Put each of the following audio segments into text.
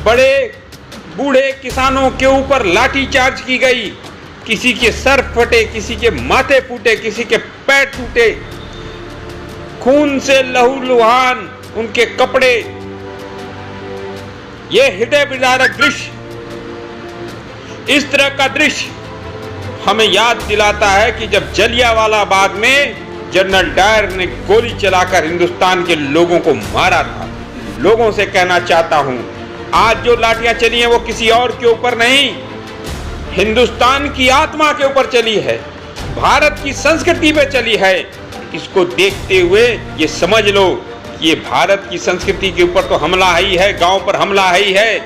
बड़े बूढ़े किसानों के ऊपर लाठीचार्ज की गई। किसी के सर फटे, किसी के माथे फूटे, किसी के पैर टूटे, खून से लहूलुहान उनके कपड़े। ये हृदय विदारक दृश्य, इस तरह का दृश्य हमें याद दिलाता है कि जब जलियांवाला बाग में जनरल डायर ने गोली चलाकर हिंदुस्तान के लोगों को मारा था। लोगों से कहना चाहता हूं, आज जो लाठियां चली हैं वो किसी और के ऊपर नहीं, हिंदुस्तान की आत्मा के ऊपर चली है, भारत की संस्कृति पे चली है। इसको देखते हुए ये समझ लो कि ये भारत की संस्कृति के ऊपर तो हमला ही है, गांव पर हमला ही है,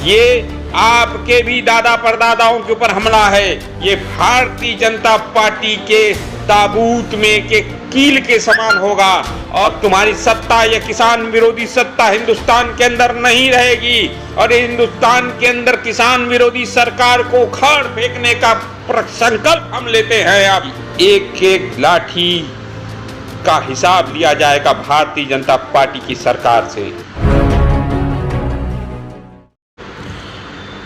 ये आपके भी दादा परदादाओं के ऊपर हमला है। ये भारतीय जनता पार्टी के ताबूत में के कील के समान होगा और तुम्हारी सत्ता, ये किसान विरोधी सत्ता हिंदुस्तान के अंदर नहीं रहेगी। और हिंदुस्तान के अंदर किसान विरोधी सरकार को उखाड़ फेंकने का संकल्प हम लेते हैं। अब एक एक लाठी का हिसाब लिया जाएगा भारतीय जनता पार्टी की सरकार से।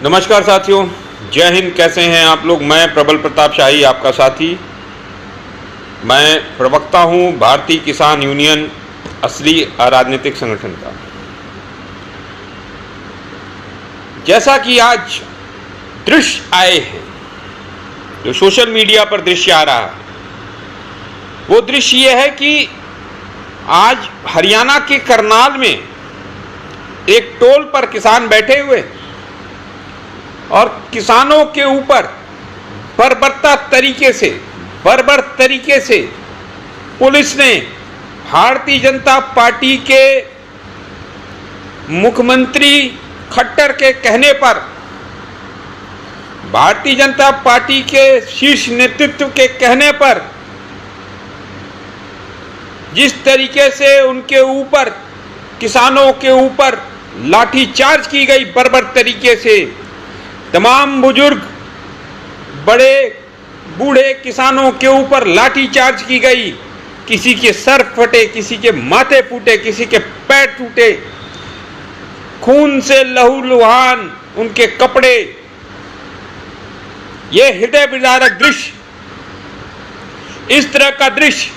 नमस्कार साथियों, जय हिंद। कैसे हैं आप लोग? मैं प्रबल प्रताप शाही, आपका साथी। मैं प्रवक्ता हूं भारतीय किसान यूनियन, असली अराजनीतिक संगठन का। जैसा कि आज दृश्य आए हैं, जो सोशल मीडिया पर दृश्य आ रहा है, वो दृश्य ये है कि आज हरियाणा के करनाल में एक टोल पर किसान बैठे हुए और किसानों के ऊपर बर्बर तरीके से पुलिस ने भारतीय जनता पार्टी के मुख्यमंत्री खट्टर के कहने पर, भारतीय जनता पार्टी के शीर्ष नेतृत्व के कहने पर, जिस तरीके से उनके ऊपर, किसानों के ऊपर लाठीचार्ज की गई बर्बर तरीके से, तमाम बुजुर्ग, बड़े बूढ़े किसानों के ऊपर लाठीचार्ज की गई। किसी के सर फटे, किसी के माथे फूटे, किसी के पैर टूटे, खून से लहूलुहान उनके कपड़े। ये हृदय विदारक दृश्य, इस तरह का दृश्य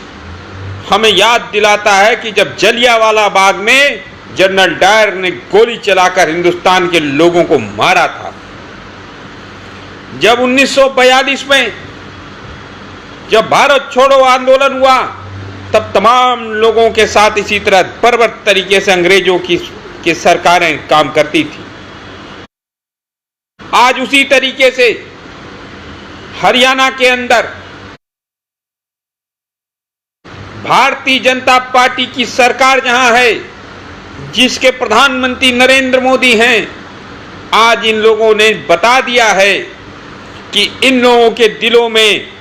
हमें याद दिलाता है कि जब जलियांवाला बाग में जनरल डायर ने गोली चलाकर हिंदुस्तान के लोगों को मारा था। जब 1942 में जब भारत छोड़ो आंदोलन हुआ, तब तमाम लोगों के साथ इसी तरह बर्बर तरीके से अंग्रेजों की सरकारें काम करती थी। आज उसी तरीके से हरियाणा के अंदर भारतीय जनता पार्टी की सरकार जहां है, जिसके प्रधानमंत्री नरेंद्र मोदी हैं, आज इन लोगों ने बता दिया है कि इन लोगों के दिलों में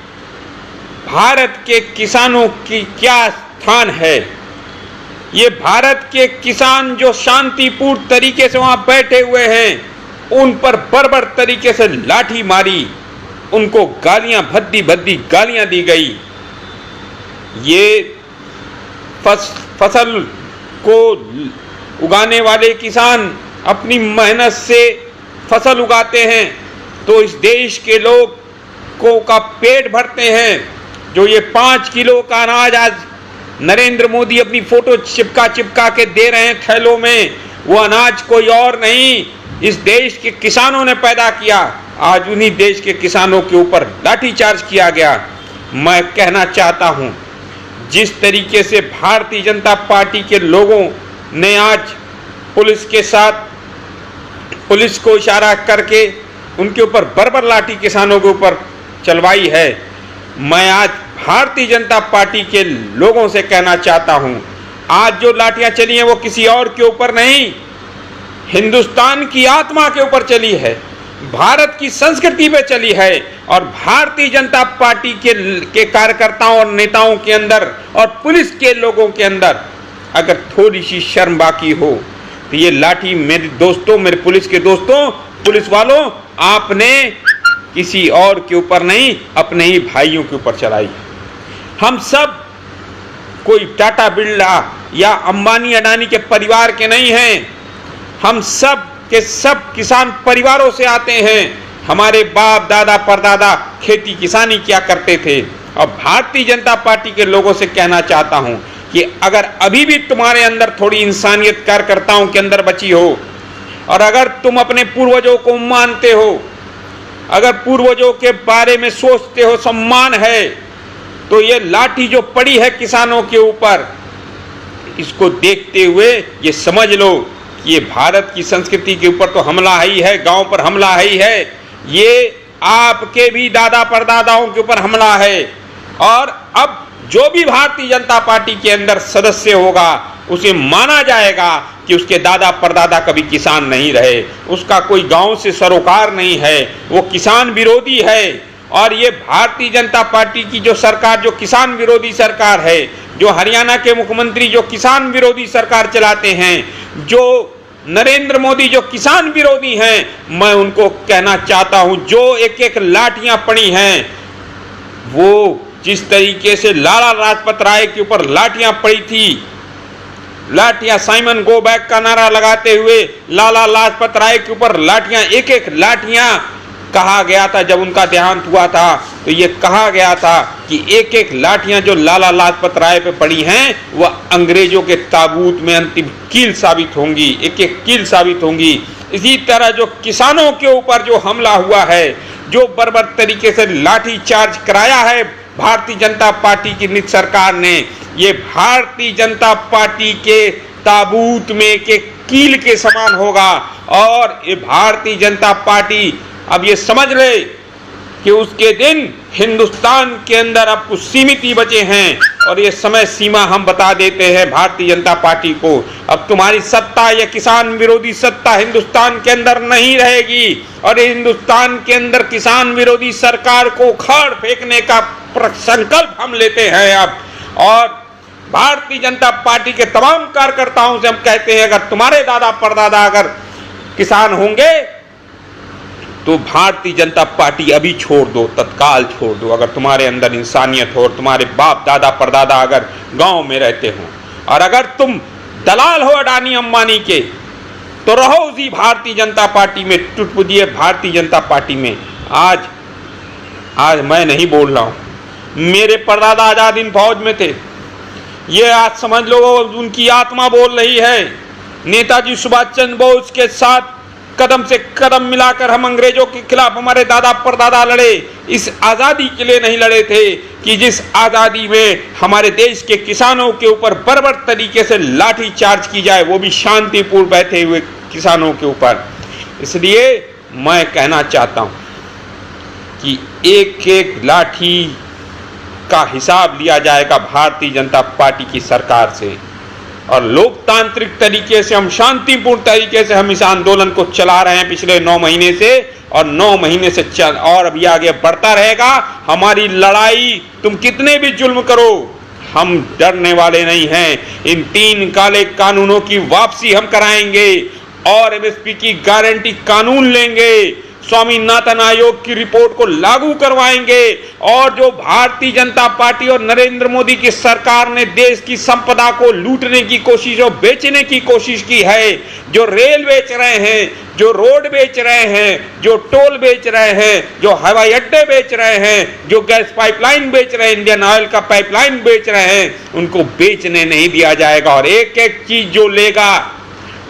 भारत के किसानों की क्या स्थान है। ये भारत के किसान जो शांतिपूर्ण तरीके से वहां बैठे हुए हैं, उन पर बर्बर तरीके से लाठी मारी, उनको गालियां, भद्दी गालियां दी गई। ये फसल को उगाने वाले किसान अपनी मेहनत से फसल उगाते हैं तो इस देश के लोगों का पेट भरते हैं। जो ये 5 किलो का अनाज आज नरेंद्र मोदी अपनी फोटो चिपका के दे रहे हैं थैलों में, वो अनाज कोई और नहीं, इस देश के किसानों ने पैदा किया। आज उन्हीं देश के किसानों के ऊपर लाठीचार्ज किया गया। मैं कहना चाहता हूं, जिस तरीके से भारतीय जनता पार्टी के लोगों ने आज पुलिस के साथ, पुलिस को इशारा करके उनके ऊपर बर्बर लाठी किसानों के ऊपर चलवाई है, मैं आज भारतीय जनता पार्टी के लोगों से कहना चाहता हूं, आज जो लाठियां चली हैं वो किसी और के ऊपर नहीं, हिंदुस्तान की आत्मा के ऊपर चली है, भारत की संस्कृति पे चली है। और भारतीय जनता पार्टी के कार्यकर्ताओं और नेताओं के अंदर और पुलिस के लोगों के अंदर अगर थोड़ी सी शर्म बाकी हो तो ये लाठी, मेरे दोस्तों, मेरे पुलिस के दोस्तों, पुलिस वालों, आपने किसी और के ऊपर नहीं, अपने ही भाइयों के ऊपर चलाई। हम सब कोई टाटा बिरला या अंबानी अडानी के परिवार के नहीं हैं। हम सब के सब किसान परिवारों से आते हैं। हमारे बाप दादा परदादा खेती किसानी किया करते थे। और भारतीय जनता पार्टी के लोगों से कहना चाहता हूं कि अगर अभी भी तुम्हारे अंदर थोड़ी इंसानियत कार्यकर्ताओं के अंदर बची हो, और अगर तुम अपने पूर्वजों को मानते हो, अगर पूर्वजों के बारे में सोचते हो, सम्मान है, तो ये लाठी जो पड़ी है किसानों के ऊपर, इसको देखते हुए ये समझ लो कि ये भारत की संस्कृति के ऊपर तो हमला ही है, गांव पर हमला ही है, ये आपके भी दादा परदादाओं के ऊपर हमला है। और अब जो भी भारतीय जनता पार्टी के अंदर सदस्य होगा उसे माना जाएगा कि उसके दादा परदादा कभी किसान नहीं रहे, उसका कोई गांव से सरोकार नहीं है, वो किसान विरोधी है। और ये भारतीय जनता पार्टी की जो सरकार, जो किसान विरोधी सरकार है, जो हरियाणा के मुख्यमंत्री जो किसान विरोधी सरकार चलाते हैं, जो नरेंद्र मोदी जो किसान विरोधी हैं, मैं उनको कहना चाहता हूं, जो एक एक लाठियां पड़ी हैं, वो जिस तरीके से लाला लाजपत राय के ऊपर लाठियां पड़ी थी, लाठियां साइमन गो बैक का नारा लगाते हुए लाला लाजपत राय के ऊपर लाठियां, एक एक लाठियां कहा गया था। जब उनका देहांत हुआ था तो ये कहा गया था कि एक एक लाठियां जो लाला लाजपत राय पे पड़ी हैं वह अंग्रेजों के ताबूत में अंतिम कील साबित होंगी, एक एक कील साबित होंगी। इसी तरह जो किसानों के ऊपर जो हमला हुआ है, जो बर्बर तरीके से लाठी चार्ज कराया है भारतीय जनता पार्टी की नीति सरकार ने, ये भारतीय जनता पार्टी के ताबूत में के कील के समान होगा। और ये भारतीय जनता पार्टी अब ये समझ ले कि उसके दिन हिंदुस्तान के अंदर अब कुछ सीमित ही बचे हैं, और ये समय सीमा हम बता देते हैं भारतीय जनता पार्टी को, अब तुम्हारी सत्ता, यह किसान विरोधी सत्ता हिंदुस्तान के अंदर नहीं रहेगी। और हिंदुस्तान के अंदर किसान विरोधी सरकार को उखाड़ फेंकने का संकल्प हम लेते हैं अब। और भारतीय जनता पार्टी के तमाम कार्यकर्ताओं से हम कहते हैं, अगर तुम्हारे दादा परदादा अगर किसान होंगे तो भारतीय जनता पार्टी अभी छोड़ दो, तत्काल छोड़ दो। अगर तुम्हारे अंदर इंसानियत हो और तुम्हारे बाप दादा परदादा अगर गांव में रहते हो, और अगर तुम दलाल हो अडानी अंबानी के, तो रहो उसी भारतीय जनता पार्टी में, टुटपुजिए भारतीय जनता पार्टी में। आज मैं नहीं बोल रहा हूं, मेरे परदादा आजाद हिंद फौज में थे, ये आज समझ लो उनकी आत्मा बोल रही है। नेताजी सुभाष चंद्र बोस के साथ कदम से कदम मिलाकर हम अंग्रेजों के खिलाफ हमारे दादा परदादा लड़े, इस आज़ादी के लिए नहीं लड़े थे कि जिस आज़ादी में हमारे देश के किसानों के ऊपर बर्बर तरीके से लाठी चार्ज की जाए, वो भी शांतिपूर्ण बैठे हुए किसानों के ऊपर। इसलिए मैं कहना चाहता हूं कि एक एक लाठी का हिसाब लिया जाएगा भारतीय जनता पार्टी की सरकार से, और लोकतांत्रिक तरीके से हम शांतिपूर्ण तरीके से हम इस आंदोलन को चला रहे हैं पिछले 9 महीने से, और 9 महीने से और अभी आगे बढ़ता रहेगा। हमारी लड़ाई तुम कितने भी जुल्म करो, हम डरने वाले नहीं हैं। इन 3 काले कानूनों की वापसी हम कराएंगे, और एमएसपी की गारंटी कानून लेंगे, स्वामीनाथन आयोग की रिपोर्ट को लागू करवाएंगे। और जो भारतीय जनता पार्टी और नरेंद्र मोदी की सरकार ने देश की संपदा को लूटने की कोशिश और बेचने की कोशिश की है, जो रेल बेच रहे हैं, जो रोड बेच रहे हैं, जो टोल बेच रहे हैं, जो हवाई अड्डे बेच रहे हैं, जो गैस पाइपलाइन बेच रहे हैं, इंडियन ऑयल का पाइपलाइन बेच रहे हैं, उनको बेचने नहीं दिया जाएगा। और एक एक चीज जो लेगा,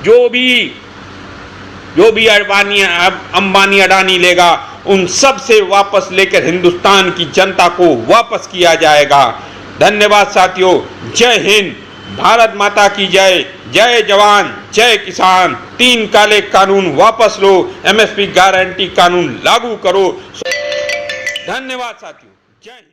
जो भी अंबानी अडानी लेगा, उन सब से वापस लेकर हिंदुस्तान की जनता को वापस किया जाएगा। धन्यवाद साथियों, जय हिंद, भारत माता की जय, जय जवान, जय किसान। 3 काले कानून वापस लो, एमएसपी गारंटी कानून लागू करो। धन्यवाद साथियों, जय हिंद।